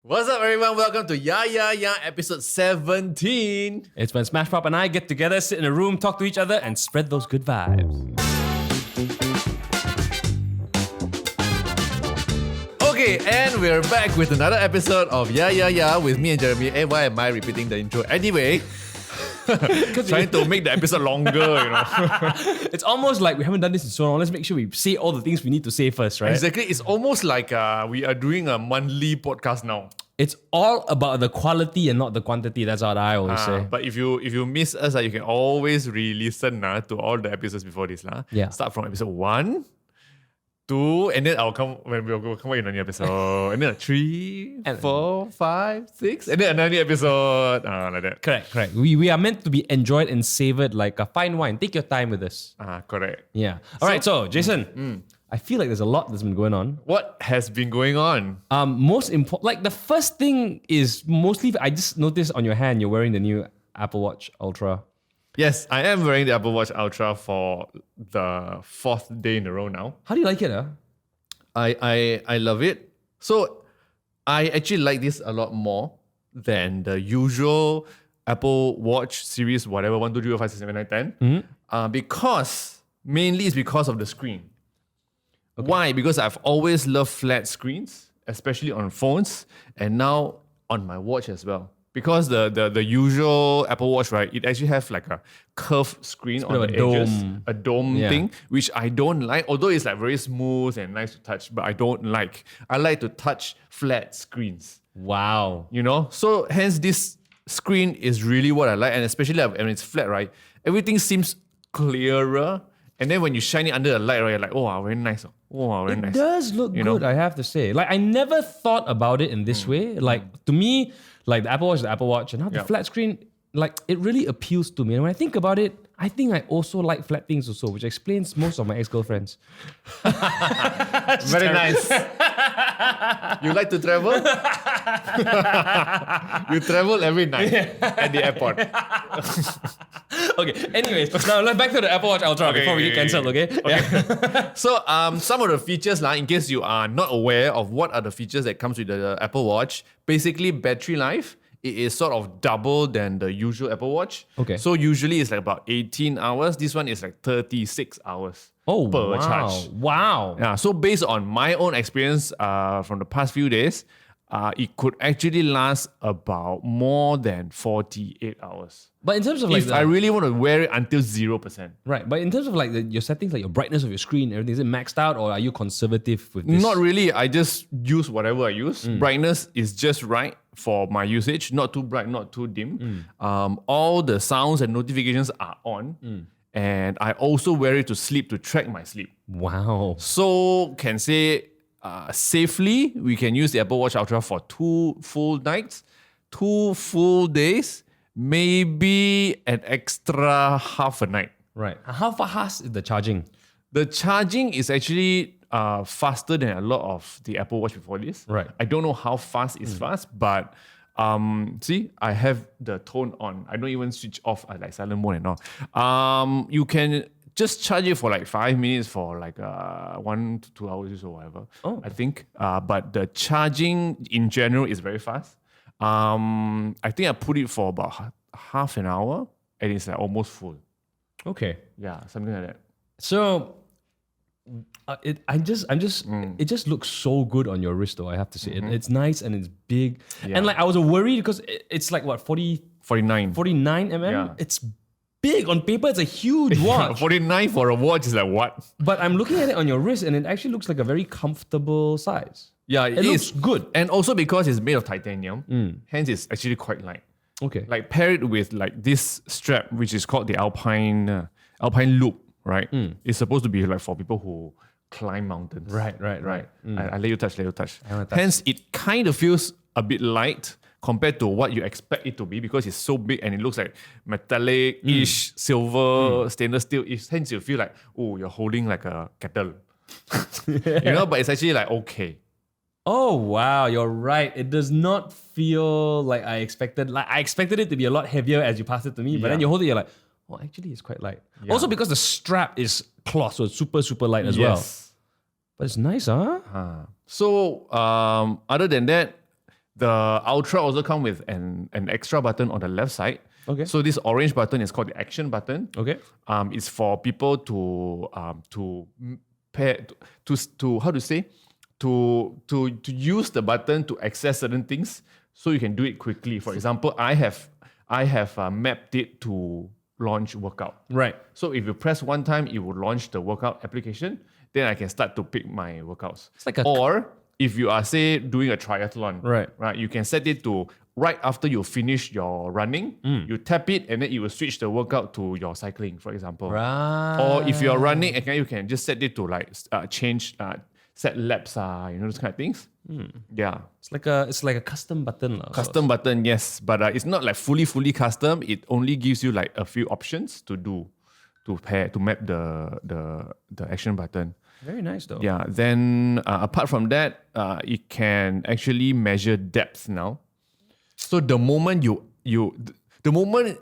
What's up, everyone? Welcome to YAHYAHYAH episode 17. It's when Smashpop and I get together, sit in a room, talk to each other, and spread those good vibes. Okay, and we're back with another episode of YAHYAHYAH with me and Jeremy. Hey, why am I repeating the intro? Anyway, trying to make the episode longer, you know. It's almost like we haven't done this in so long. Let's make sure we say all the things we need to say first, right? Exactly. It's almost like we are doing a monthly podcast now. It's all about the quality and not the quantity. That's what I always say. But if you miss us, you can always re-listen to all the episodes before this. Yeah. Start from episode 1, 2, and then I'll come when we'll come with another episode. And then 3, 4, 5, 6, and then another episode. Like that. Correct. We are meant to be enjoyed and savored like a fine wine. Take your time with us. Correct. Yeah. All right, so Jason, I feel like there's a lot that's been going on. What has been going on? Most important, like the first thing is mostly, I just noticed on your hand, you're wearing the new Apple Watch Ultra. Yes, I am wearing the Apple Watch Ultra for the 4th day in a row now. How do you like it? I love it. So I actually like this a lot more than the usual Apple Watch series, whatever, 1, 2, 3, 4, 5, 6, 7, 8, 10. Because, mainly it's because of the screen. Okay. Why? Because I've always loved flat screens, especially on phones, and now on my watch as well. Because the usual Apple Watch, right, it actually have like a curved screen on the edges, a dome thing, which I don't like. Although it's like very smooth and nice to touch, but I don't like. I like to touch flat screens. Wow. You know? So hence this screen is really what I like, and especially when it's flat, right, everything seems clearer. And then when you shine it under the light, right, you're like, oh, very nice. Oh, very nice. It does look good, I have to say. Like, I never thought about it in this way. Like, to me, like the Apple Watch is the Apple Watch, and now the flat screen, like, it really appeals to me. And when I think about it, I think I also like flat things also, which explains most of my ex-girlfriends. Very nice. You like to travel? You travel every night at the airport. Okay, anyways, now let's back to the Apple Watch Ultra before we get cancelled, okay? Yeah. So, some of the features, in case you are not aware of what are the features that comes with the Apple Watch, basically battery life, it is sort of double than the usual Apple Watch. Okay. So usually it's like about 18 hours. This one is like 36 hours per charge. Wow. Yeah. So based on my own experience from the past few days, it could actually last about more than 48 hours. But in terms of like, if I really want to wear it until 0%. Right, but in terms of like your settings, like your brightness of your screen, everything, is it maxed out or are you conservative with this? Not really. I just use whatever I use. Brightness is just right for my usage. Not too bright, not too dim. All the sounds and notifications are on. And I also wear it to sleep, to track my sleep. Wow. So can say safely, we can use the Apple Watch Ultra for 2 full nights, 2 full days, maybe an extra half a night. Right. How fast is the charging? The charging is actually faster than a lot of the Apple Watch before this. Right. I don't know how fast is fast, but see, I have the tone on. I don't even switch off like silent mode and all. You can just charge it for like 5 minutes for like 1 to 2 hours or whatever. I think. But the charging in general is very fast. I think I put it for about half an hour and it's like almost full. Okay. Yeah, something like that. So it just looks so good on your wrist though, I have to say. It's nice and it's big. Yeah. And like I was worried because it's like what, 49 mm? Yeah. It's big. On paper, it's a huge watch. 49 for a watch is like what? But I'm looking at it on your wrist and it actually looks like a very comfortable size. Yeah, it looks good. And also because it's made of titanium, hence it's actually quite light. Okay. Like pair it with like this strap, which is called the Alpine Loop, right? It's supposed to be like for people who climb mountains. Right. I let you touch. Hence, it kind of feels a bit light compared to what you expect it to be because it's so big and it looks like metallic-ish, silver, stainless steel-ish. Hence, you feel like, oh, you're holding like a kettle. But it's actually like okay. Oh wow, you're right. It does not feel like I expected. Like I expected it to be a lot heavier as you pass it to me, but then you hold it, you're like, oh, actually, it's quite light. Yeah. Also because the strap is cloth, so it's super, super light as well. But it's nice, huh? So other than that, The Ultra also come with an extra button on the left side. Okay. So this orange button is called the action button. Okay. It's for people to pair to how to say to use the button to access certain things, so you can do it quickly. For example, I have mapped it to launch workout. Right. So if you press one time, it will launch the workout application. Then I can start to pick my workouts. It's like a Or if you are, say, doing a triathlon, Right. you can set it to right after you finish your running, you tap it and then it will switch the workout to your cycling, for example. Right. Or if you're running, again, you can just set it to like change, set laps, those kind of things. Yeah. It's like a custom button. Custom button, yes. But it's not like fully custom. It only gives you like a few options to do, to map the action button. Very nice though. Yeah. Then apart from that, it can actually measure depth now. So the moment the moment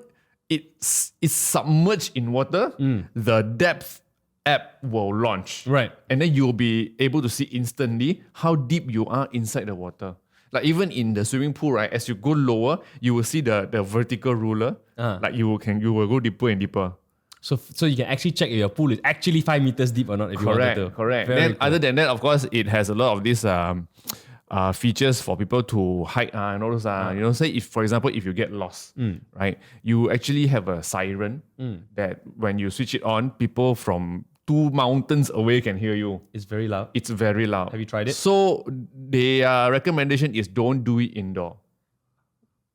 it's submerged in water, the depth app will launch. Right. And then you'll be able to see instantly how deep you are inside the water. Like even in the swimming pool, right? As you go lower, you will see the vertical ruler. Like you will go deeper and deeper. So you can actually check if your pool is actually 5 meters deep or not if you wanted to. Correct. Very Then cool. other than that, of course, it has a lot of these features for people to hike and all those. Say if, for example, if you get lost, right, you actually have a siren that when you switch it on, people from 2 mountains away can hear you. It's very loud. It's very loud. Have you tried it? So their recommendation is don't do it indoor.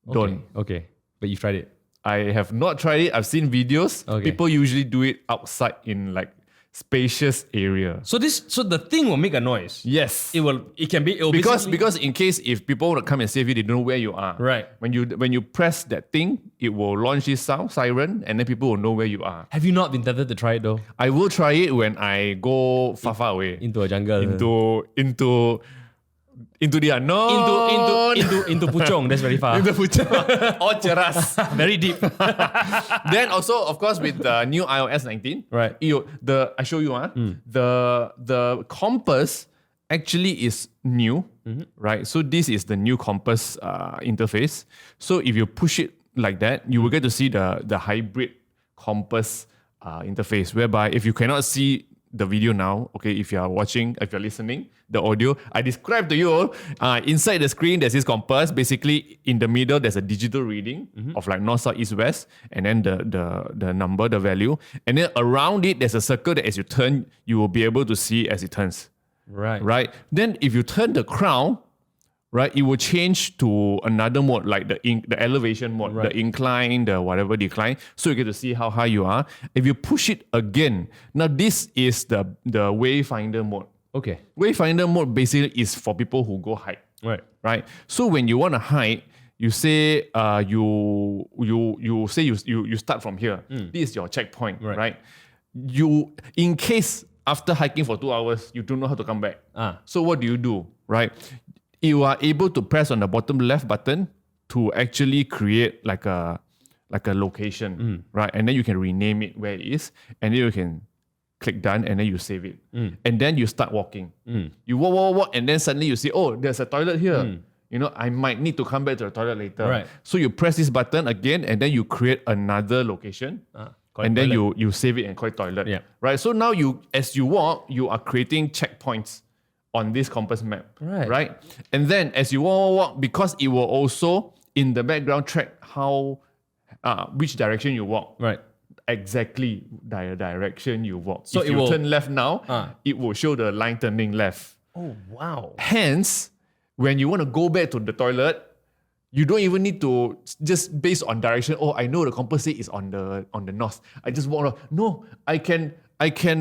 Don't. Okay. But you've tried it. I have not tried it. I've seen videos. Okay. People usually do it outside in like spacious area. So the thing will make a noise. Yes. It will basically- Because in case if people want to come and save you, they don't know where you are. Right. When you press that thing, it will launch this sound siren, and then people will know where you are. Have you not been tempted to try it though? I will try it when I go far away Into a jungle. into the unknown. Into Puchong. That's very far. Into Puchong or Cheras. Very deep. Then also, of course, with the new iOS 19, Right. I show you, the compass actually is new, right? So this is the new compass interface. So if you push it like that, you will get to see the hybrid compass interface, whereby if you cannot see the video now, okay, if you're listening, the audio, I described to you, inside the screen, there's this compass. Basically, in the middle, there's a digital reading of like north, south, east, west, and then the number, the value. And then around it, there's a circle that as you turn, you will be able to see as it turns. Right? Then if you turn the crown, right, it will change to another mode, like the elevation mode, the incline, the whatever decline. So you get to see how high you are. If you push it again, now this is the wayfinder mode. Okay. Wayfinder mode basically is for people who go hike. Right. So when you want to hike, you say you start from here. This is your checkpoint, right? You, in case after hiking for 2 hours, you don't know how to come back. So what do? Right? You are able to press on the bottom left button to actually create like a location, right? And then you can rename it where it is, and then you can click done, and then you save it. And then you start walking. You walk, and then suddenly you see, oh, there's a toilet here. I might need to come back to the toilet later. Right. So you press this button again, and then you create another location. And then you save it and call it toilet. Yeah. Right. So now as you walk, you are creating checkpoints on this compass map. Right. And then as you walk, because it will also in the background track which direction you walk. Right. Exactly the direction you walk. So if you turn left now, it will show the line turning left. Oh wow. Hence, when you want to go back to the toilet, you don't even need to just based on direction. Oh, I know the compass is on the north. I just walk. No, I can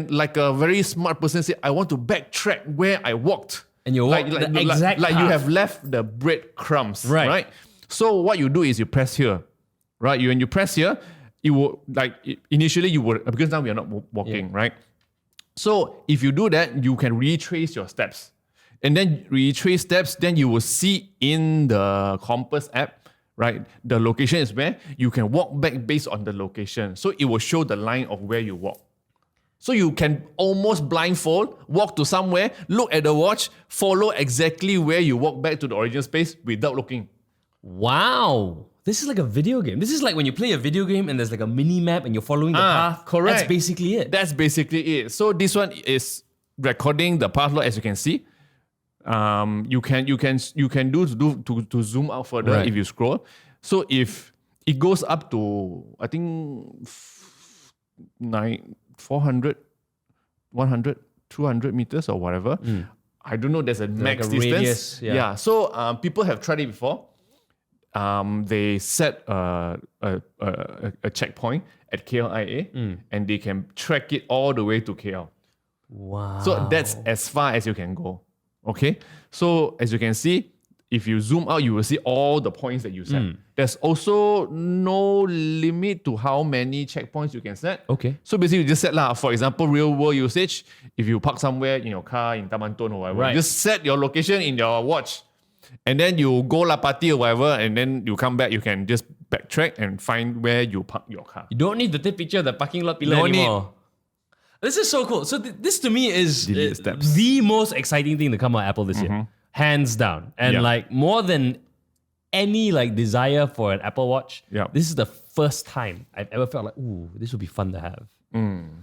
like a very smart person say, I want to backtrack where I walked. And you walk the exact like you path. have left the breadcrumbs. Right. So what you do is you press here. Right. When you press here, it will initially you would, because now we are not walking, right? So if you do that, you can retrace your steps. And then retrace steps, then you will see in the compass app, right? The location is where you can walk back based on the location. So it will show the line of where you walk. So you can almost blindfold, walk to somewhere, look at the watch, follow exactly where you walk back to the original space without looking. Wow. This is like a video game. This is like when you play a video game and there's like a mini map and you're following the path. Correct. That's basically it. That's basically it. So this one is recording the path log, as you can see. You can do zoom out further if you scroll. So if it goes up to, I think 400, 100, 200 meters or whatever. I don't know. There's a max like a distance. radius, yeah. So people have tried it before. They set a checkpoint at KLIA and they can track it all the way to KL. Wow. So that's as far as you can go. Okay. So as you can see, if you zoom out, you will see all the points that you set. There's also no limit to how many checkpoints you can set. Okay. So basically, you just set lah. For example, real world usage. If you park somewhere in your car in Taman Tun or whatever, just set your location in your watch, and then you go La Party or whatever, and then you come back. You can just backtrack and find where you park your car. You don't need to take picture of the parking lot pillar anymore. This is so cool. So this to me is the most exciting thing to come out of Apple this year. Hands down. And like more than any like desire for an Apple Watch, this is the first time I've ever felt like, ooh, this would be fun to have.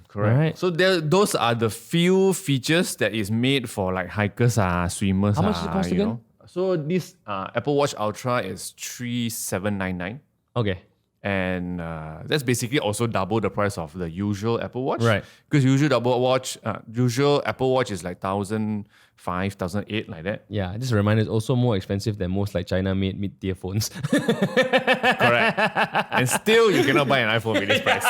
Correct. Right. So those are the few features that is made for like hikers, swimmers. How much does it cost again? So this Apple Watch Ultra is $3,799. Okay. And that's basically also double the price of the usual Apple Watch. Right. Because usual Apple Watch is like 1,500, 1,800 like that. Yeah, just a reminder, it's also more expensive than most like China-made mid-tier phones. Correct. And still, you cannot buy an iPhone with this price.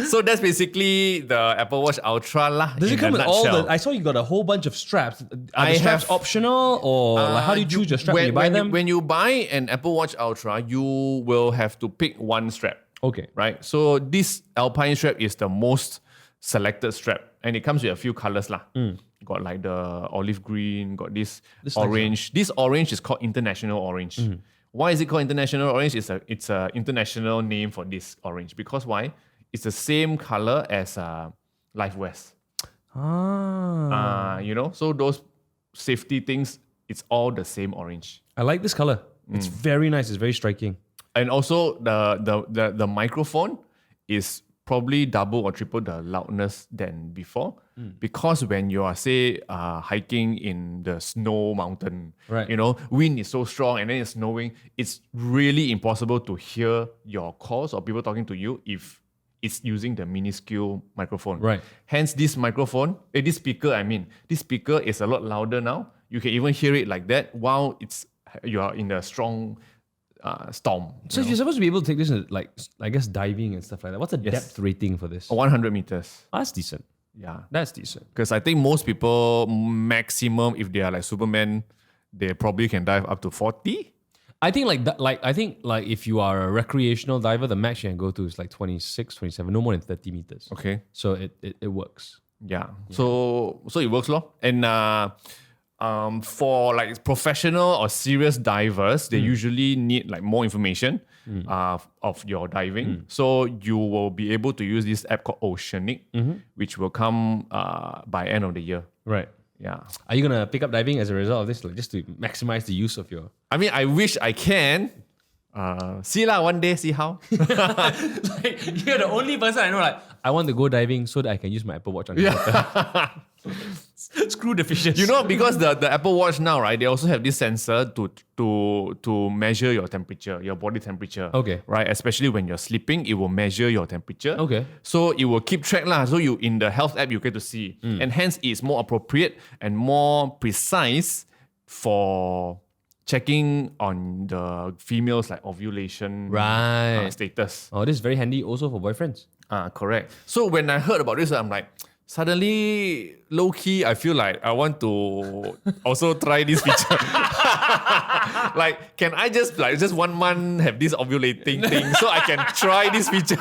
So that's basically the Apple Watch Ultra lah. Does it come with all the... I saw you got a whole bunch of straps. Are the straps optional or like how do you choose your strap when you buy them? When you buy an Apple Watch Ultra, you will have to pick one strap. Okay. Right? So this Alpine strap is the most selected strap. And it comes with a few colors lah. Got like the olive green, got this orange. This orange is called International Orange. Why is it called International Orange? It's a international name for this orange. Because why? It's the same color as LifeVest. You know, so those safety things, it's all the same orange. I like this color. It's very nice. It's very striking. And also the microphone is probably double or triple the loudness than before. Because when you are, say, hiking in the snow mountain, you know, wind is so strong and then it's snowing, it's really impossible to hear your calls or people talking to you if it's using the minuscule microphone. Right. Hence, this microphone, this speaker is a lot louder now. You can even hear it like that while you are in a strong storm. So you're supposed to be able to take this like, I guess, diving and stuff like that. What's the depth rating for this? 100 meters. Oh, that's decent. Yeah. That's decent. Because I think most people, maximum, if they are like Superman, they probably can dive up to 40. I think if you are a recreational diver, the max you can go to is like 26, 27, no more than 30 meters. Okay. So it works. Yeah. So it works, lor. And for like professional or serious divers, they usually need like more information of your diving. So you will be able to use this app called Oceanic, which will come by end of the year. Right. Yeah. Are you gonna pick up diving as a result of this, like just to maximize the use of your? I mean, I wish I can. See lah, one day, see how. Like, you're the only person I know. Like, I want to go diving so that I can use my Apple Watch on the water. Screw the fishes. You know, because the Apple Watch now, right? They also have this sensor to measure your temperature, your body temperature. Okay. Right, especially when you're sleeping, it will measure your temperature. Okay. So it will keep track lah. So you in the health app you get to see, and hence it's more appropriate and more precise for checking on the females like ovulation status. Oh, this is very handy also for boyfriends. Correct. So when I heard about this, I'm like, suddenly, low-key, I feel like I want to also try this feature. Like, can I just 1 month have this ovulating thing so I can try this feature?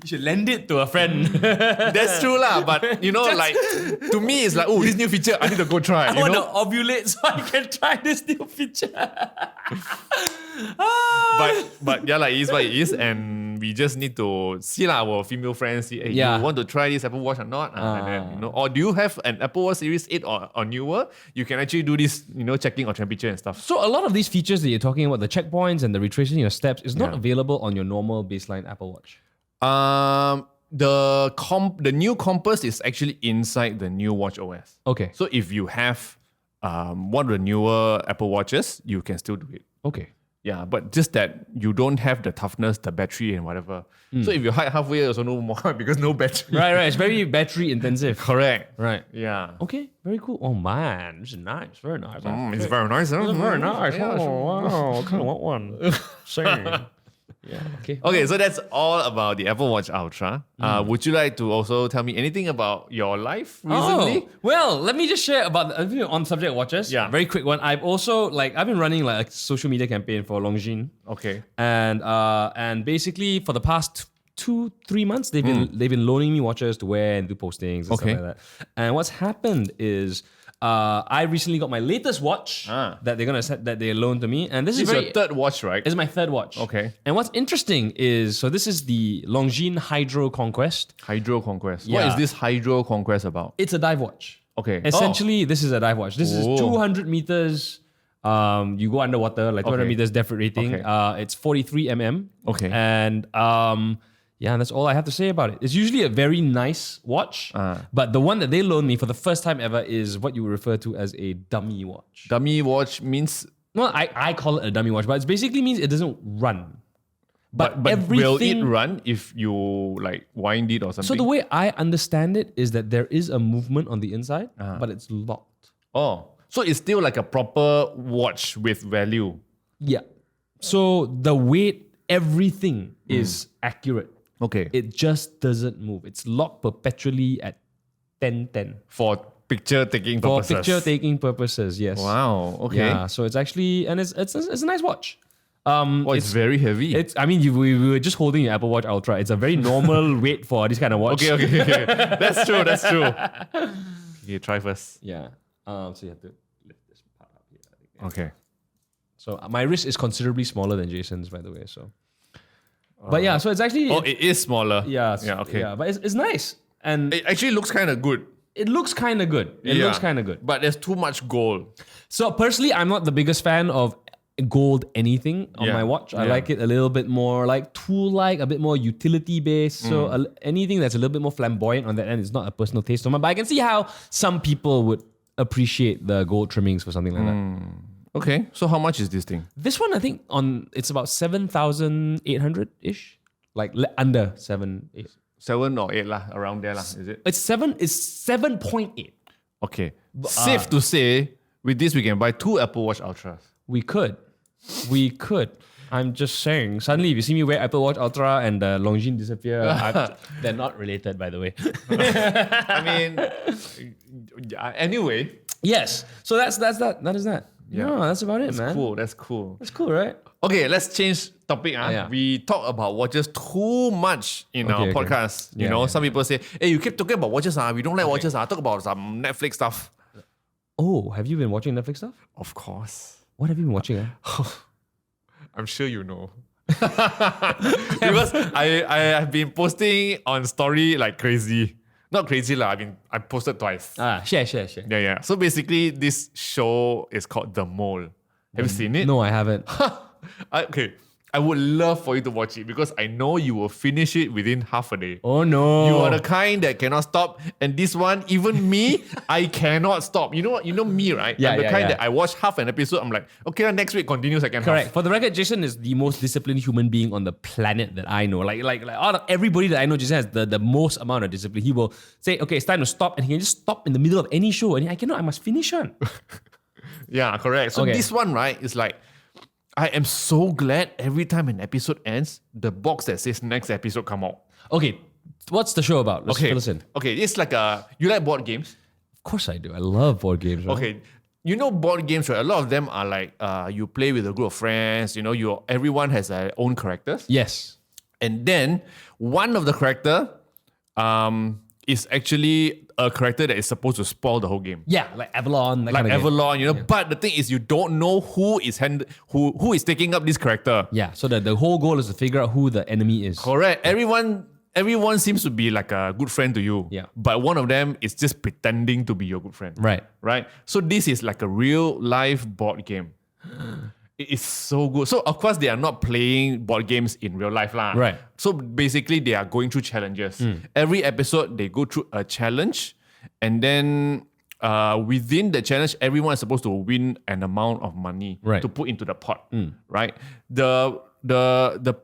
You should lend it to a friend. That's true lah, but you know, like, to me, it's like, oh, this new feature, I need to go try. I want to ovulate so I can try this new feature. But yeah, like, it is what it is, and we just need to see our female friends. See, hey, Yeah. you want to try this Apple Watch or not? And then, or do you have an Apple Watch Series 8 or newer? You can actually do this, checking of temperature and stuff. So a lot of these features that you're talking about, the checkpoints and the retracing your steps, is not available on your normal baseline Apple Watch. The new Compass is actually inside the new Watch OS. Okay. So if you have one of the newer Apple Watches, you can still do it. Okay. Yeah, but just that you don't have the toughness, the battery and whatever. So if you hide halfway, also no more because no battery. Right. It's very battery intensive. Correct. Right. Yeah. Okay. Very cool. Oh man, this is nice. Very nice. It's very nice. Huh? It's very nice. Yeah, Wow. I kind of want one. Same. Yeah. Okay. Okay, so that's all about the Apple Watch Ultra. Would you like to also tell me anything about your life recently? Oh, well, let me just share about on subject watches. Yeah. Very quick one. I've also I've been running like a social media campaign for Longines. Okay. And basically for the past 2-3 months they've been loaning me watches to wear and do postings and stuff like that. And what's happened is I recently got my latest watch that they loaned to me, and this is your third watch, right? This is my third watch. Okay. And what's interesting is, so this is the Longines Hydro Conquest. Hydro Conquest. Yeah. What is this Hydro Conquest about? It's a dive watch. Okay. Essentially, this is a dive watch. This is 200 meters. You go underwater, like 200 meters depth rating. Okay. It's 43 mm. Okay. And yeah, that's all I have to say about it. It's usually a very nice watch, but the one that they loaned me for the first time ever is what you would refer to as a dummy watch. Dummy watch means... No, I call it a dummy watch, but it basically means it doesn't run. But will it run if you like wind it or something? So the way I understand it is that there is a movement on the inside, but it's locked. Oh, so it's still like a proper watch with value. Yeah. So the weight, everything is accurate. Okay. It just doesn't move. It's locked perpetually at 10:10. For picture taking purposes. For picture taking purposes, yes. Wow. Okay. Yeah. So it's actually, and it's a nice watch. It's very heavy. We were just holding your Apple Watch Ultra. It's a very normal weight for this kind of watch. Okay. That's true. Okay, try first. Yeah. So you have to lift this part up here. Okay. So my wrist is considerably smaller than Jason's, by the way. So, but yeah, so it's actually it is smaller. yeah, okay. Yeah, but it's nice, and It actually looks kind of good. it looks kind of good. It looks kind of good. But there's too much gold. So personally, I'm not the biggest fan of gold anything on my watch. I like it a little bit more like tool-like, a bit more utility-based. So anything that's a little bit more flamboyant on that end is not a personal taste of mine. But I can see how some people would appreciate the gold trimmings for something like that. Okay. So how much is this thing? This one, I think it's about 7,800-ish. Like under 7, 8. 7 or 8 lah, around there lah, is it? It's 7.8. Okay. Safe to say, with this we can buy 2 Apple Watch Ultras. We could. I'm just saying. Suddenly, if you see me wear Apple Watch Ultra and the Longines disappear, they're not related, by the way. I mean, anyway. Yes. So that's that. That is that. Yeah, that's about it, man. Cool. That's cool. That's cool, right? Okay, let's change topic. Yeah. We talk about watches too much in our podcast. You know, some people say, hey, you keep talking about watches. We don't like watches. Talk about some Netflix stuff. Oh, have you been watching Netflix stuff? Of course. What have you been watching? I'm sure you know. Because I have been posting on story like crazy. Not crazy lah. I posted twice. Share. Yeah. So basically, this show is called The Mole. Have you seen it? No, I haven't. Okay. I would love for you to watch it because I know you will finish it within half a day. Oh no. You are the kind that cannot stop. And this one, even me, I cannot stop. You know me, right? Yeah, I'm the kind yeah. that I watch half an episode, I'm like, okay, next week continue second Correct. half. For the record, Jason is the most disciplined human being on the planet that I know. Like out of everybody that I know, Jason has the most amount of discipline. He will say, okay, it's time to stop, and he can just stop in the middle of any show. And I cannot, I must finish on. Yeah, correct. So this one, right, is like, I am so glad every time an episode ends, the box that says next episode come out. Okay, what's the show about? Let's fill us in. Okay, it's like you like board games? Of course I do. I love board games. Right? Okay, you know board games, right? A lot of them are like you play with a group of friends. You know, everyone has their own characters. Yes. And then one of the character is actually a character that is supposed to spoil the whole game. Yeah, like Avalon, that Like kind of game. Avalon, But the thing is, you don't know who is who is taking up this character. Yeah, so the whole goal is to figure out who the enemy is. Correct. Everyone seems to be like a good friend to you. Yeah. But one of them is just pretending to be your good friend. Right. Right. So this is like a real life board game. It is so good. So of course they are not playing board games in real life lah. Right. So basically they are going through challenges. Every episode they go through a challenge, and then within the challenge, everyone is supposed to win an amount of money Right. to put into the pot. Right. The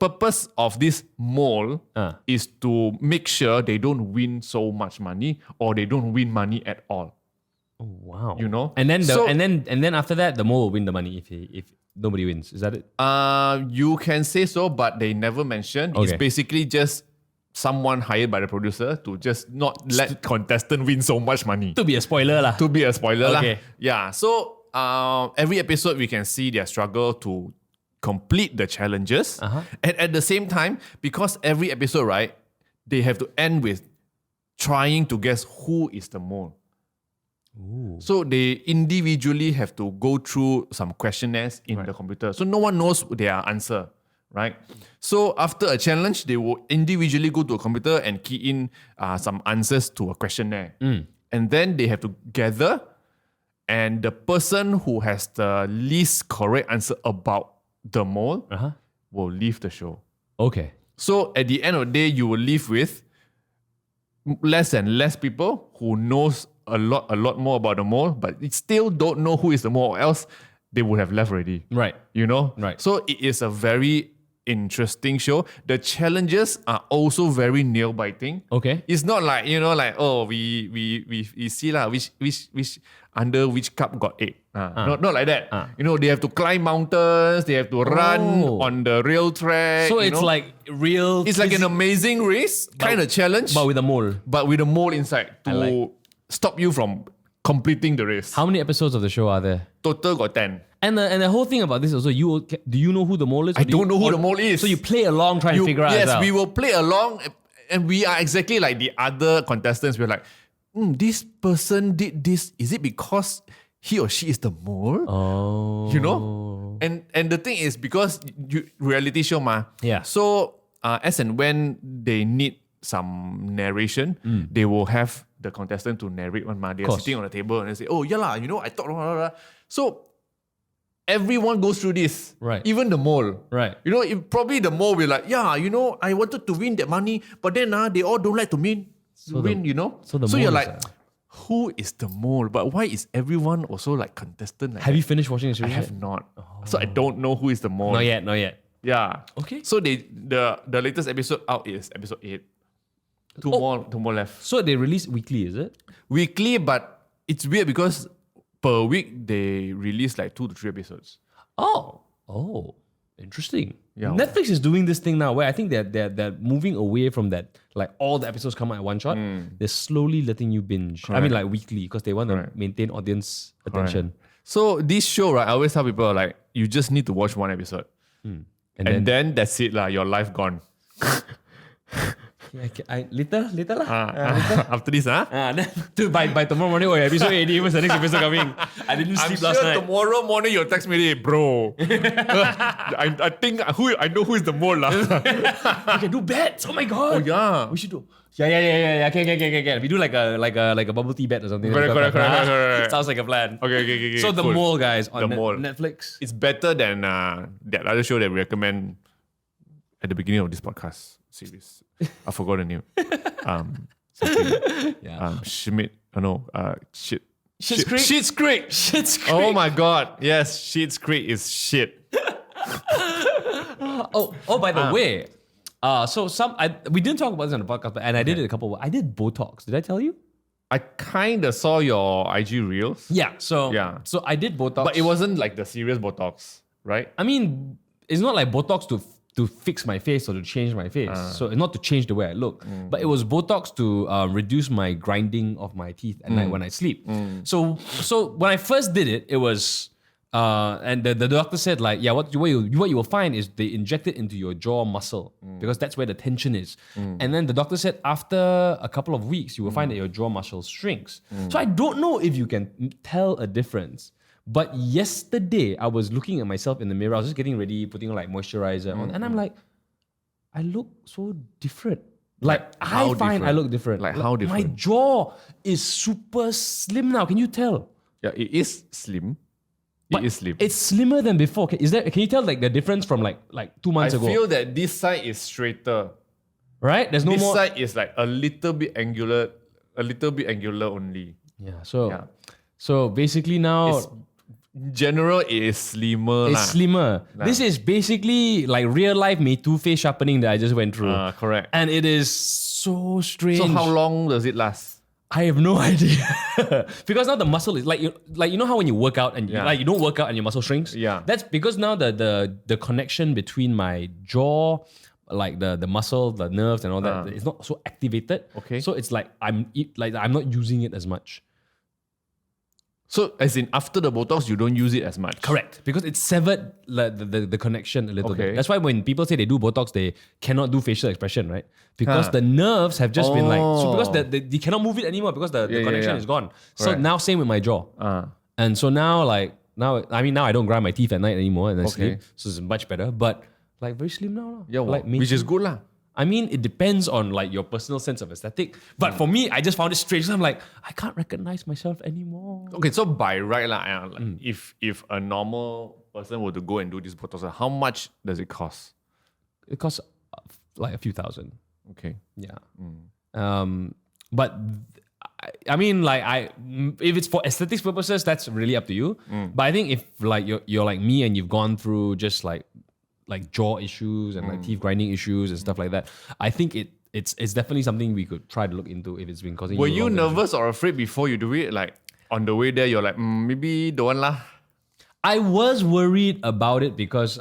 purpose of this mole is to make sure they don't win so much money or they don't win money at all. Oh, wow. And And then so, and then after that, the mole will win the money if nobody wins. Is that it? you can say so, but they never mention. It's Okay. basically just someone hired by the producer to just not let contestant win so much money. To be a spoiler lah. To be a spoiler lah. Okay. Yeah. So every episode we can see their struggle to complete the challenges. And at the same time, because every episode, right, they have to end with trying to guess who is the mole. Ooh. So they individually have to go through some questionnaires in the computer. So no one knows their answer, right? So after a challenge, they will individually go to a computer and key in some answers to a questionnaire. And then they have to gather, and the person who has the least correct answer about the mole will leave the show. Okay. So at the end of the day, you will live with less and less people who knows a lot more about the mole, but still don't know who is the mole, or else they would have left already. Right. Right. So it is a very interesting show. The challenges are also very nail biting. Okay. It's not like, we see lah which under which cup got egg. Not like that. They have to climb mountains, they have to run on the rail track. So it's like real. It's like an amazing race kind of challenge, but with a mole. but with a mole inside to stop you from completing the race. How many episodes of the show are there? Total got 10. And the whole thing about this also, do you know who the mole is? I don't know who the mole is. So you play along, trying to figure out. Yes, we will play along, and we are exactly like the other contestants. We're like, this person did this. Is it because he or she is the mole? Oh. And the thing is, because reality show ma. Yeah. So as and when they need some narration, they will have the contestant to narrate one ma. They're sitting on the table and they say, oh yeah lah, I thought blah, blah, blah. So everyone goes through this. Right. Even the mole. Right. Probably the mole will like, I wanted to win that money, but then they all don't like to win. So the you're mole like, is, who is the mole? But why is everyone also like contestant? Like Have that? you finished watching the series? I have not. So I don't know who is the mole. Not yet. Yeah. Okay. So the latest episode out is episode 8. Two more left. So they release weekly, is it? Weekly, but it's weird because per week they release like 2 to 3 episodes. Oh, interesting. Yeah. Netflix is doing this thing now where I think they're moving away from that, like all the episodes come out at one shot. They're slowly letting you binge. Correct. I mean, like weekly, because they want to maintain audience attention. So this show, right, I always tell people like, you just need to watch one episode. And then that's it lah. Your life gone. Later lah. After this, Dude, by tomorrow morning, episode 80 was the next episode coming. I didn't I'm sleep sure last night. tomorrow morning you'll text me, bro. I think I know who is the mole lah. We can do bets. Oh my god. Oh yeah. We should do. Yeah. Okay. We do like a bubble tea bet or something. Correct. Sounds like a plan. Okay. So the cool. mole, guys, on The Mole. Netflix. It's better than that other show that we recommend at the beginning of this podcast series. I forgot the name. Something. Yeah. Schmidt. Shit. Schitt's Creek. Schitt's Creek. Oh my god. Yes, Schitt's Creek is shit. By the way, we didn't talk about this on the podcast, and I did it I did Botox. Did I tell you? I kind of saw your IG reels. Yeah. So I did Botox, But it wasn't like the serious Botox, right? I mean, it's not like Botox to fix my face or to change my face. So not to change the way I look, but it was Botox to reduce my grinding of my teeth at night when I sleep. So when I first did it, it was And the doctor said like, yeah, what you will find is they inject it into your jaw muscle because that's where the tension is. And then the doctor said after a couple of weeks, you will find that your jaw muscle shrinks. So I don't know if you can tell a difference. But yesterday, I was looking at myself in the mirror. I was just getting ready, putting like moisturizer on, and I'm like, I look so different. Like I find I look different. Like how different? My jaw is super slim now. Can you tell? Yeah, it is slim. It is slim. It's slimmer than before. Can you tell like the difference from like 2 months ago? I feel that this side is straighter. Right? There's no this more. This side is like a little bit angular only. Yeah. So basically now. General is slimmer. It's slimmer. This is basically like real life Me Too face sharpening that I just went through. Correct. And it is so strange. So how long does it last? I have no idea. Because now the muscle is like you know how when you work out and you don't work out and your muscle shrinks? Yeah. That's because now the connection between my jaw, like the muscle, the nerves and all that, it's not so activated. Okay. So it's like I'm not using it as much. So as in after the Botox, you don't use it as much? Correct. Because it severed the connection a little bit. That's why when people say they do Botox, they cannot do facial expression, right? Because the nerves have just been like, so because they cannot move it anymore because the connection is gone. So now same with my jaw. And so now I don't grind my teeth at night anymore and I sleep. So it's much better. But like very slim now. Yeah, like which is good lah. I mean, it depends on like your personal sense of aesthetic. But for me, I just found it strange. So I'm like, I can't recognize myself anymore. Okay, so by right, if a normal person were to go and do this Botox, how much does it cost? It costs like a few thousand. Okay. Yeah. But I mean, like if it's for aesthetics purposes, that's really up to you. But I think if like you're like me and you've gone through just like jaw issues and like teeth grinding issues and stuff like that, I think it's definitely something we could try to look into if it's been causing. Were you nervous or afraid before you do it? Like on the way there, you're like, maybe don't want lah. I was worried about it because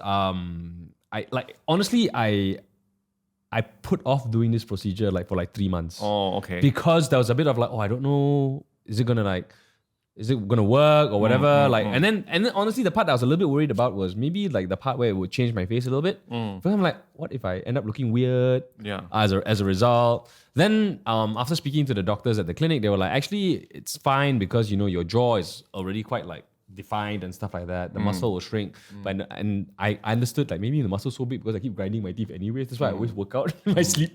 honestly I put off doing this procedure like for like 3 months. Oh, okay. Because there was a bit of like, I don't know, is it gonna work or whatever? And then honestly, the part that I was a little bit worried about was maybe like the part where it would change my face a little bit. But I'm like, what if I end up looking weird? Yeah. As a result. Then after speaking to the doctors at the clinic, they were like, actually, it's fine because your jaw is already quite like defined and stuff like that. The muscle will shrink. But and I understood like maybe the muscle's so big because I keep grinding my teeth anyways. That's why I always work out in my sleep.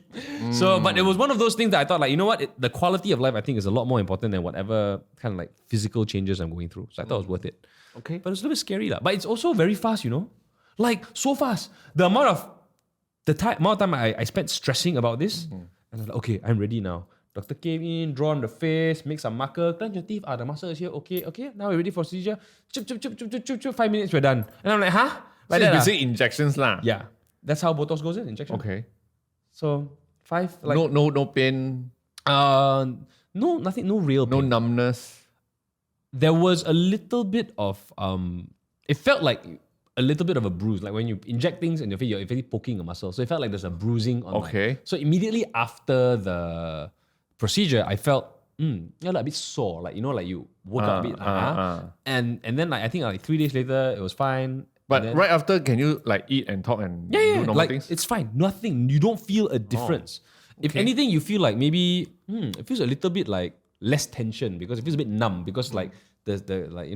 So, but it was one of those things that I thought like, you know what? The quality of life I think is a lot more important than whatever kind of like physical changes I'm going through. So I thought it was worth it. Okay. But it's a little bit scary. But it's also very fast, Like so fast. The amount of time I spent stressing about this. And I was like, okay, I'm ready now. Doctor came in, draw on the face, make some marker, clench your teeth. The muscle is here. Okay. Now we're ready for procedure. Chup, 5 minutes, we're done. And I'm like, huh? Like so basically injections lah. Yeah. That's how Botox goes in, injection. Okay. So 5 like no pain. No, nothing, no real pain. No numbness. There was a little bit of it felt like a little bit of a bruise. Like when you inject things in your face, you're effectively poking a muscle. So it felt like there's a bruising on so immediately after the procedure, I felt like a bit sore. Like like you woke up a bit. And then like I think like 3 days later it was fine. But right after, can you like eat and talk and do normal like, things? It's fine. Nothing. You don't feel a difference. If anything, you feel like maybe it feels a little bit like less tension because it feels a bit numb because like the like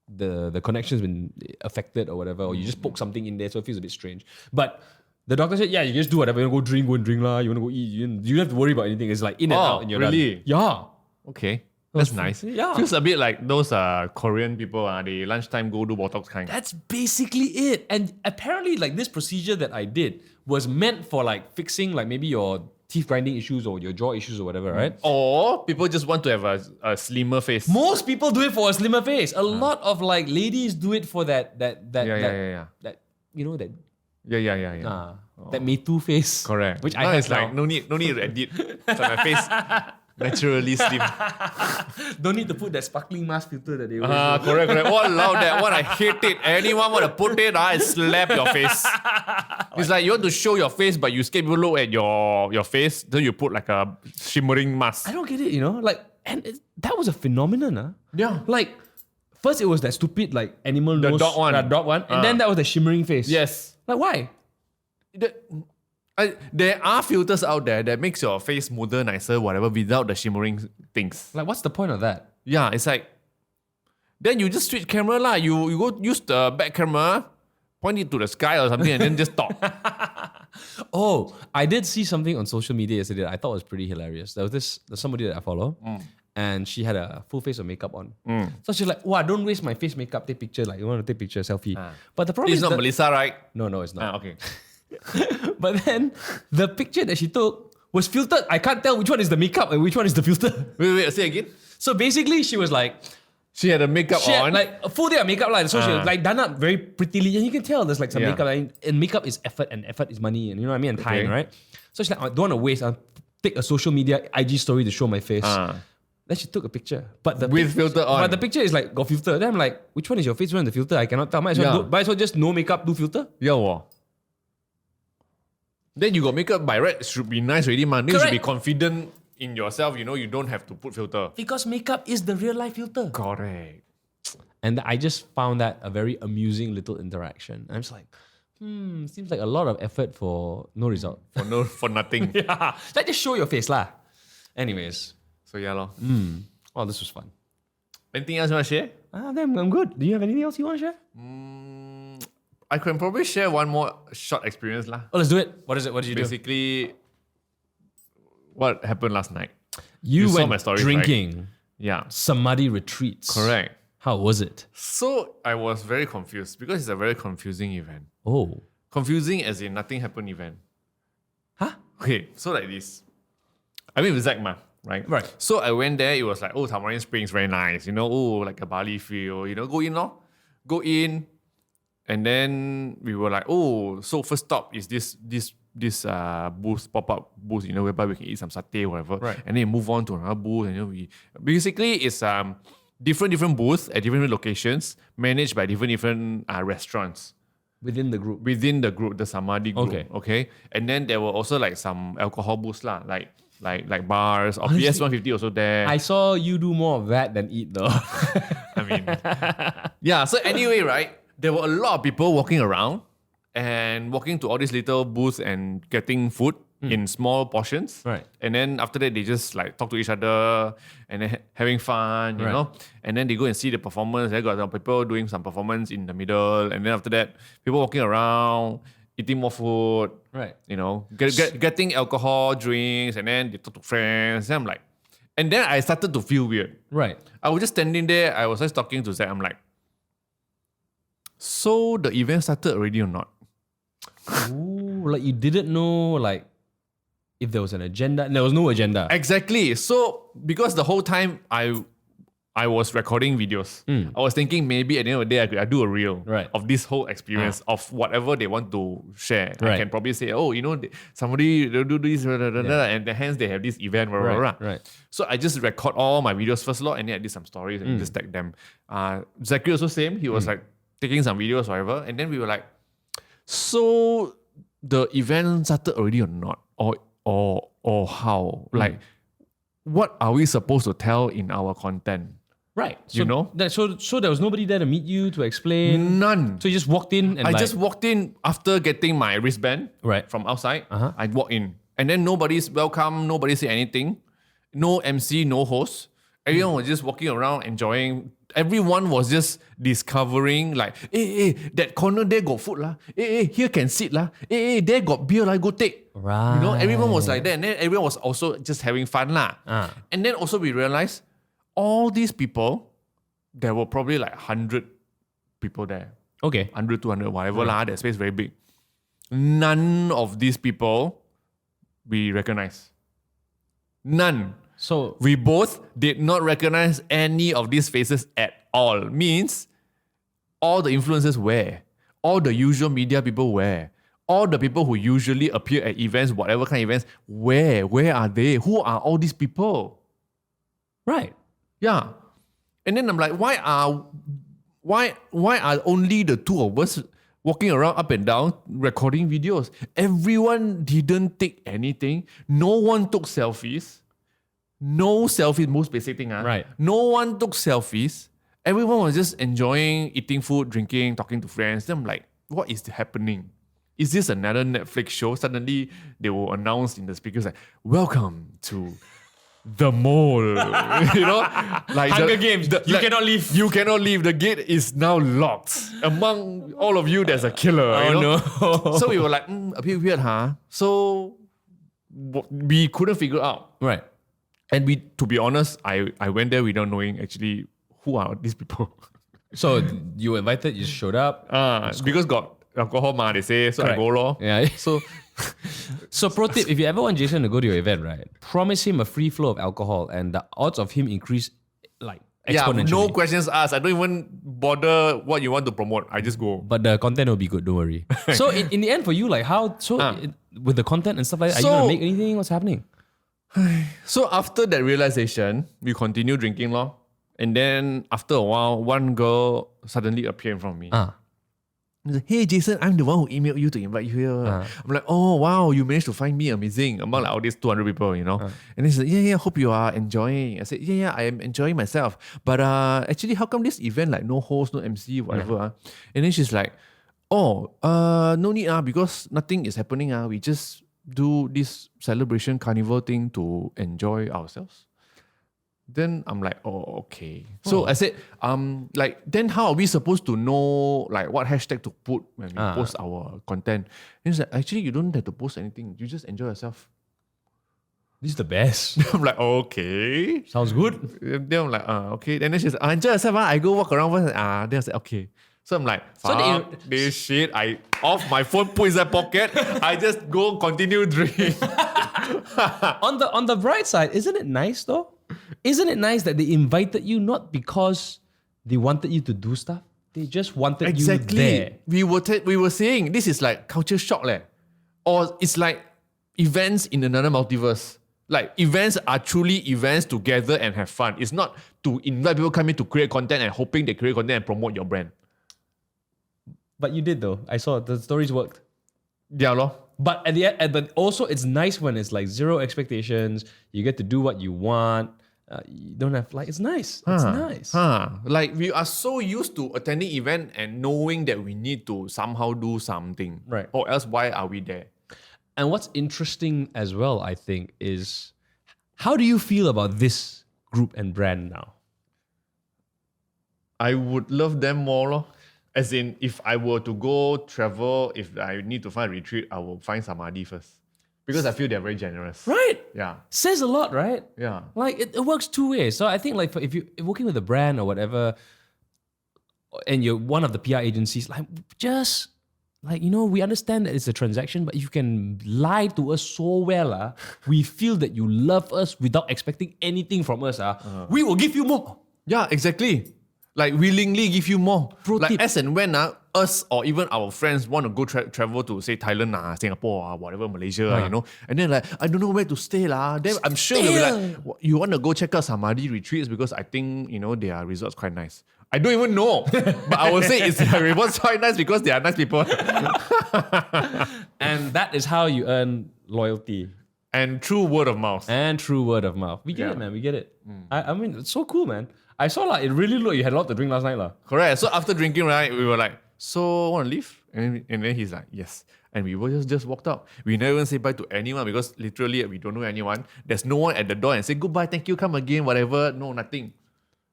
the connection's been affected or whatever, or you just poke something in there, so it feels a bit strange. But the doctor said, you just do whatever. You want to go and drink lah. You want to go eat. You don't have to worry about anything. It's like in and out and you're really? done. Yeah. Okay. That's nice. Yeah. Feels a bit like those Korean people, they lunchtime go do Botox kind. That's basically it. And apparently like this procedure that I did was meant for like fixing like maybe your teeth grinding issues or your jaw issues or whatever, right? Or people just want to have a slimmer face. Most people do it for a slimmer face. A lot of like ladies do it for that that Me Too face. Correct. Which now I it's like no need to edit. So my face naturally slim. Don't need to put that sparkling mask filter that they always do. Correct. Walao, that one I hate it. Anyone want to put it, I slap your face. It's like you want to show your face, but you scared people look at your face, then you put like a shimmering mask. I don't get it, like, and that was a phenomenon, Yeah. Like, First, it was that stupid like animal The nose, dog one. that dog one, and then that was the shimmering face. Yes. Like why? There are filters out there that makes your face smoother, nicer, whatever, without the shimmering things. Like what's the point of that? Yeah, it's like, then you just switch camera lah. You go use the back camera, point it to the sky or something, and then just talk. Oh, I did see something on social media yesterday that I thought was pretty hilarious. There's somebody that I follow, and she had a full face of makeup on. So she's like, "Wow, don't waste my face makeup. Take picture. Like you want to take picture, selfie." But the problem It's is not that- Melissa, right? No, it's not. Okay. But then the picture that she took was filtered. I can't tell which one is the makeup and which one is the filter. Wait, say again. So basically, she was like, She had a makeup she had on. like a full day of makeup line. So she was like done up very prettily, and you can tell there's like some Yeah. makeup line. And makeup is effort, and effort is money, and you know what I mean, and time, Okay. right? So she's like, I don't want to waste. I'll take a social media IG story to show my face. Then she took a picture, but the With filter on. But the picture is like got filter. Then I'm like, which one is your face? Which one is the filter? I cannot tell. Might as well just no makeup, do filter. Yeah, wow. Then you got makeup by right, should be nice already, man. Then you should be Correct. confident in yourself. You know, you don't have to put filter. Because makeup is the real life filter. Correct. And I just found that a very amusing little interaction. I'm just like, seems like a lot of effort for no result. For nothing. Yeah, like just show your face lah. Anyways, So yeah, lor. oh, this was fun. Anything else you want to share? Then I'm good. Do you have anything else you want to share? I can probably share one more short experience lah. Oh, let's do it. What is it? What did you do? Basically, what happened last night? You saw went my stories, drinking. Yeah, Samadhi retreats. correct. How was it? So I was very confused because it's a very confusing event. Oh. Confusing as in nothing happened event. Huh? Okay, so like this. I mean with Zach ma, right? Right. So I went there, it was like, oh, Tamarind Springs, very nice. You know, oh, like a Bali feel. You know, go in, lor. Go in. And then we were like, oh, so first stop is this booth, pop-up booth, you know, whereby we can eat some satay, whatever. Right. And then move on to another booth. And we basically it's different booths at different locations managed by different restaurants. Within the group. Within the group, the Samadhi group. Okay. Okay. And then there were also like some alcohol booths lah, like bars or Honestly, PS150 also there. I saw you do more of that than eat though. I mean, yeah. So anyway, right, there were a lot of people walking around and walking to all these little booths and getting food in small portions. Right. And then after that, they just like talk to each other and then having fun, you Right. know. And then they go and see the performance. They got some people doing some performance in the middle. And then after that, people walking around, eating more food. Right. You know, getting alcohol, drinks, and then they talk to friends. And I'm like, and then I started to feel weird. Right. I was just standing there. I was just talking to Zach. I'm like, so the event started already or not? Ooh, like you didn't know like if there was an agenda. There was no agenda. Exactly. So because the whole time I was recording videos, I was thinking maybe at the end of the day I do a reel Right. of this whole experience of whatever they want to share. I Right. can probably say, oh, you know, somebody they'll do this, and then hence they have this event. Blah, blah, blah. Right. So I just record all my videos first lot, and then I did some stories and just tag them. Zachary also same. He was like taking some videos, whatever, and then we were like, so the event started already or not, or how? Like, what are we supposed to tell in our content? Right. So You know? So there was nobody there to meet you to explain. None. So you just walked in and I like, just walked in after getting my wristband Right. from outside. I walked in. And then nobody's welcome, nobody said anything. No MC, no host. Everyone was just walking around enjoying. Everyone was just discovering like, hey, that corner there got food lah. Hey, here can sit lah. Hey, there got beer lah, go take. Right. You know, everyone was like that. And then everyone was also just having fun lah. And then also we realized all these people, there were probably like 100 people there. Okay. 100, 200, whatever lah. That space very big. None of these people we recognize. None. So We both did not recognize any of these faces at all. Means all the influencers were, all the usual media people were, all the people who usually appear at events, whatever kind of events, where are they? Who are all these people? right. Yeah. And then I'm like, why are only the two of us walking around up and down recording videos? Everyone didn't take anything. No one took selfies. No selfies, most basic thing. Right. No one took selfies. everyone was just enjoying eating food, drinking, talking to friends. Then I'm like, what is happening? Is this another Netflix show? Suddenly they will announce in the speakers like, welcome to the mall. Like Hunger Games. You cannot leave. You cannot leave. The gate is now locked. Among all of you, there's a killer. No. So we were like, a bit weird, huh? So we couldn't figure out. Right. And to be honest, I went there without knowing actually who are these people. So you were invited, you showed up. Because got alcohol, they say, so Correct. I go lor. Yeah. So Pro tip, if you ever want Jason to go to your event, right, promise him a free flow of alcohol and the odds of him increase like exponentially. no questions asked. I don't even bother what you want to promote. I just go. But the content will be good, don't worry. So in the end for you, like how, with the content and stuff like that, are you going to make anything? What's happening? So after that realization, we continue drinking lor. And then after a while, one girl suddenly appeared in front of me. He's like, hey Jason, I'm the one who emailed you to invite you here. I'm like, oh wow, you managed to find me amazing among like all these 200 people, And he said, yeah, hope you are enjoying. I said, yeah, I am enjoying myself. But actually, how come this event like no host, no MC, whatever? And then she's like, no need because nothing is happening. We just do this celebration carnival thing to enjoy ourselves. Then I'm like, oh, okay. So I said, then how are we supposed to know like what hashtag to put when we post our content? And he's like, actually, you don't have to post anything. You just enjoy yourself. This is the best. I'm like, okay. Sounds good. Then I'm like, okay. And then she's like, enjoy yourself. I go walk around first. Then I said, okay. So I'm like, fuck this shit. I off my phone, put in my pocket. I just go continue drinking. On the bright side, isn't it nice though? Isn't it nice that they invited you not because they wanted you to do stuff? They just wanted you there. We were saying this is like culture shock or it's like events in another multiverse. Like events are truly events to gather and have fun. It's not to invite people come in to create content and hoping they create content and promote your brand. But you did though. I saw the stories worked. Yeah, lor. But at the end, but also it's nice when it's like zero expectations. You get to do what you want. You don't have it's nice. It's nice. Like we are so used to attending event and knowing that we need to somehow do something. Right. Or else why are we there? And what's interesting as well, I think, is how do you feel about this group and brand now? I would love them more, lor. As in, if I were to go travel, if I need to find a retreat, I will find Samadhi first. Because I feel they're very generous. Right? Yeah. Says a lot, right? Yeah. Like, it works two ways. So I think, like, if you're working with a brand or whatever, and you're one of the PR agencies, like, just, like, we understand that it's a transaction, but if you can lie to us so well, we feel that you love us without expecting anything from us, we will give you more. Yeah, exactly. Like willingly give you more. Tip. As and when us or even our friends want to go travel to say Thailand, Singapore, whatever, Malaysia, and then like I don't know where to stay then I'm sure they'll be like, you want to go check out Samadhi retreats because I think their resorts quite nice. I don't even know, but I will say it's their resorts quite nice because they are nice people. And that is how you earn loyalty. And through word of mouth. We get it, man. We get it. I mean, it's so cool, man. I saw it really looked you had a lot to drink last night. Correct. So after drinking, right, we were like, so want to leave? And then he's like, yes. And we just walked out. We never even say bye to anyone because literally we don't know anyone. There's no one at the door and say goodbye, thank you, come again, whatever. No, nothing.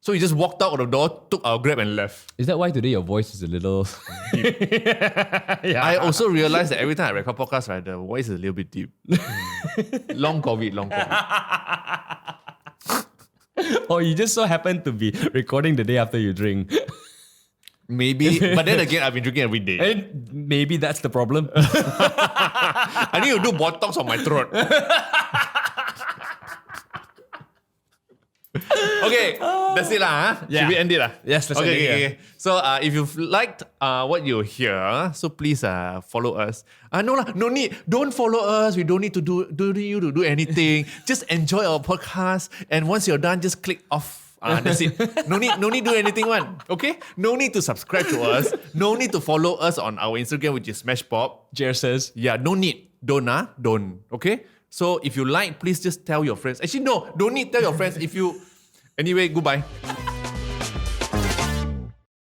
So we just walked out of the door, took our Grab and left. Is that why today your voice is a little deep? Yeah. I also realized that every time I record podcast, right, the voice is a little bit deep. Long COVID. Or you just so happen to be recording the day after you drink. Maybe, but then again, I've been drinking every day. And maybe that's the problem. I need to do Botox on my throat. Okay, that's it lah. Should we end it lah? Yes, let's end it. Okay. So if you've liked what you hear, so please follow us. No need. Don't follow us. We don't need to do you to do anything. Just enjoy our podcast. And once you're done, just click off. That's it. No need do anything one. Okay? No need to subscribe to us. No need to follow us on our Instagram, which is smashpop. Jer says. Yeah, no need. Don't. Okay? So if you like, please just tell your friends. Actually, no, don't need tell your friends. Anyway, goodbye.